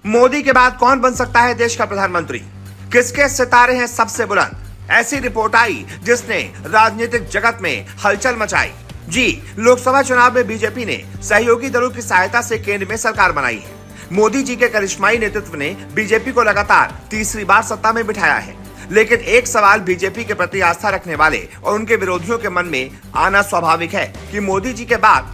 मोदी के बाद कौन बन सकता है देश का प्रधानमंत्री? किसके सितारे हैं सबसे बुलंद? ऐसी रिपोर्ट आई जिसने राजनीतिक जगत में हलचल मचाई। जी, लोकसभा चुनाव में बीजेपी ने सहयोगी दलों की सहायता से केंद्र में सरकार बनाई है। मोदी जी के करिश्माई नेतृत्व ने बीजेपी को लगातार तीसरी बार सत्ता में बिठाया है। लेकिन एक सवाल बीजेपी के प्रति आस्था रखने वाले और उनके विरोधियों के मन में आना स्वाभाविक है कि मोदी जी के बाद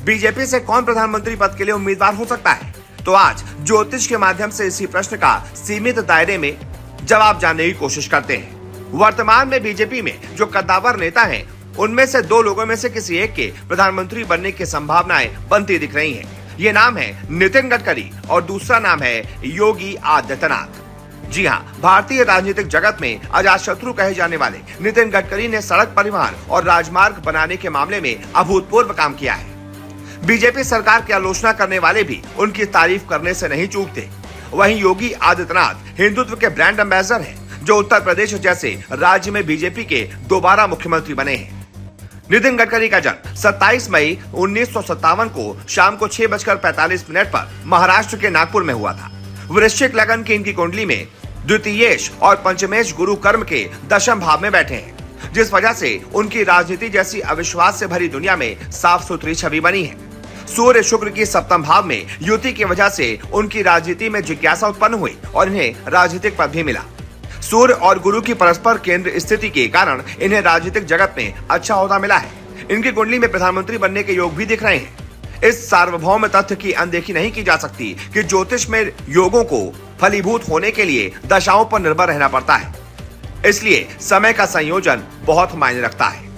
बीजेपी से कौन प्रधानमंत्री पद के लिए उम्मीदवार हो सकता है। तो आज ज्योतिष के माध्यम से इसी प्रश्न का सीमित दायरे में जवाब जानने की कोशिश करते हैं। वर्तमान में बीजेपी में जो कद्दावर नेता हैं, उनमें से दो लोगों में से किसी एक के प्रधानमंत्री बनने की संभावनाएं बनती दिख रही हैं। ये नाम है नितिन गडकरी और दूसरा नाम है योगी आदित्यनाथ। जी हां, भारतीय राजनीतिक जगत में अजातशत्रु कहे जाने वाले नितिन गडकरी ने सड़क परिवहन और राजमार्ग बनाने के मामले में अभूतपूर्व काम किया है। बीजेपी सरकार की आलोचना करने वाले भी उनकी तारीफ करने से नहीं चूकते। वहीं योगी आदित्यनाथ हिंदुत्व के ब्रांड एम्बेसडर हैं, जो उत्तर प्रदेश जैसे राज्य में बीजेपी के दोबारा मुख्यमंत्री बने हैं। नितिन गडकरी का जन्म 27 मई 1957 को शाम को 6:45 पर महाराष्ट्र के नागपुर में हुआ था। वृश्चिक लगन की इनकी कुंडली में द्वितीयेश और पंचमेश गुरु कर्म के दशम भाव में बैठे हैं, जिस वजह से उनकी राजनीति जैसी अविश्वास से भरी दुनिया में साफ सुथरी छवि बनी है। सूर्य शुक्र की सप्तम भाव में युति की वजह से उनकी राजनीति में जिज्ञासा उत्पन्न हुई और इन्हें राजनीतिक पद भी मिला। सूर्य और गुरु की परस्पर केंद्र स्थिति के कारण इन्हें राजनीतिक जगत में अच्छा ओहदा मिला है। इनकी कुंडली में प्रधानमंत्री बनने के योग भी दिख रहे हैं। इस सार्वभौम तथ्य की अनदेखी नहीं की जा सकती कि ज्योतिष में योगों को फलीभूत होने के लिए दशाओं पर निर्भर रहना पड़ता है, इसलिए समय का संयोजन बहुत मायने रखता है।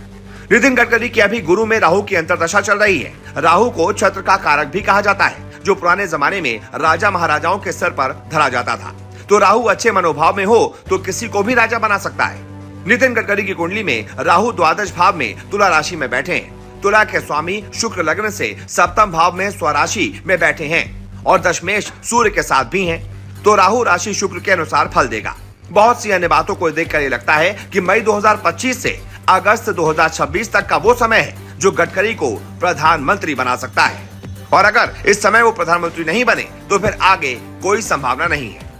नितिन गडकरी की अभी गुरु में राहु की अंतर्दशा चल रही है। राहु को छत्र का कारक भी कहा जाता है, जो पुराने जमाने में राजा महाराजाओं के सिर पर धरा जाता था। तो राहु अच्छे मनोभाव में हो तो किसी को भी राजा बना सकता है। नितिन गडकरी की कुंडली में राहु द्वादश भाव में तुला राशि में बैठे हैं। तुला के स्वामी शुक्र लग्न से सप्तम भाव में स्वराशि में बैठे हैं और दशमेश सूर्य के साथ भी हैं। तो राहु राशि शुक्र के अनुसार फल देगा। बहुत सी अन्य बातों को देखकर ये लगता है कि मई 2025 से अगस्त 2026 तक का वो समय है जो गडकरी को प्रधानमंत्री बना सकता है। और अगर इस समय वो प्रधानमंत्री नहीं बने तो फिर आगे कोई संभावना नहीं है।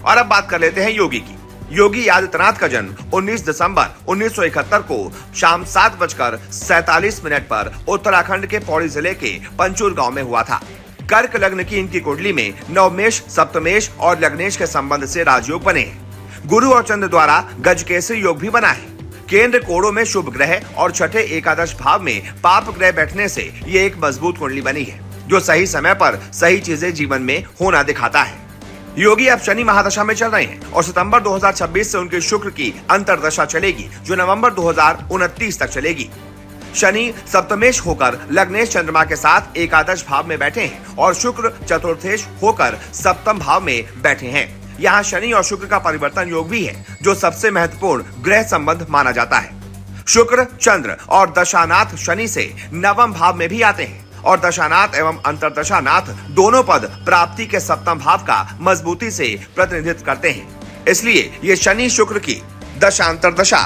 और अब बात कर लेते हैं योगी की। योगी आदित्यनाथ का जन्म 19 दिसंबर 1971 को शाम 7:47 पर उत्तराखंड के पौड़ी जिले के पंचूर गांव में हुआ था। कर्क लग्न की इनकी कुंडली में नवमेश, सप्तमेश और लग्नेश के संबंध से राजयोग बने हैं। गुरु और चंद्र द्वारा गजकेसरी योग भी बना है। केंद्र कोणों में शुभ ग्रह और छठे एकादश भाव में पाप ग्रह बैठने से ये एक मजबूत कुंडली बनी है, जो सही समय पर सही चीजें जीवन में होना दिखाता है। योगी अब शनि महादशा में चल रहे हैं और सितंबर 2026 से उनके शुक्र की अंतर्दशा चलेगी, जो नवंबर 2029 तक चलेगी। शनि सप्तमेश होकर लग्नेश चंद्रमा के साथ एकादश भाव में बैठे हैं और शुक्र चतुर्थेश होकर सप्तम भाव में बैठे हैं। यहाँ शनि और शुक्र का परिवर्तन योग भी है, जो सबसे महत्वपूर्ण ग्रह संबंध माना जाता है। शुक्र, चंद्र और दशानाथ शनि से नवम भाव में भी आते हैं और दशानाथ एवं अंतर्दशानाथ दोनों पद प्राप्ति के सप्तम भाव का मजबूती से प्रतिनिधित्व करते हैं। इसलिए ये शनि शुक्र की दशांतरदशा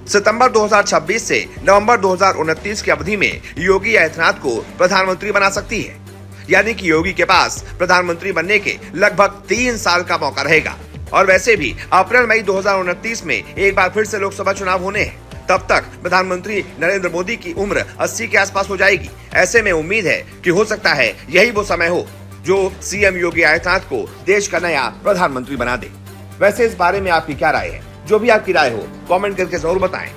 सितंबर 2026 से नवंबर 2029 की अवधि में योगी आदित्यनाथ को प्रधानमंत्री बना सकती है। यानी कि योगी के पास प्रधानमंत्री बनने के लगभग 3 साल का मौका रहेगा। और वैसे भी अप्रैल मई 2029 में एक बार फिर से लोकसभा चुनाव होने हैं। तब तक प्रधानमंत्री नरेंद्र मोदी की उम्र 80 के आसपास हो जाएगी। ऐसे में उम्मीद है कि हो सकता है यही वो समय हो जो सीएम योगी आदित्यनाथ को देश का नया प्रधानमंत्री बना दे। वैसे इस बारे में आपकी क्या राय है? जो भी आपकी राय हो कमेंट करके जरूर बताएं।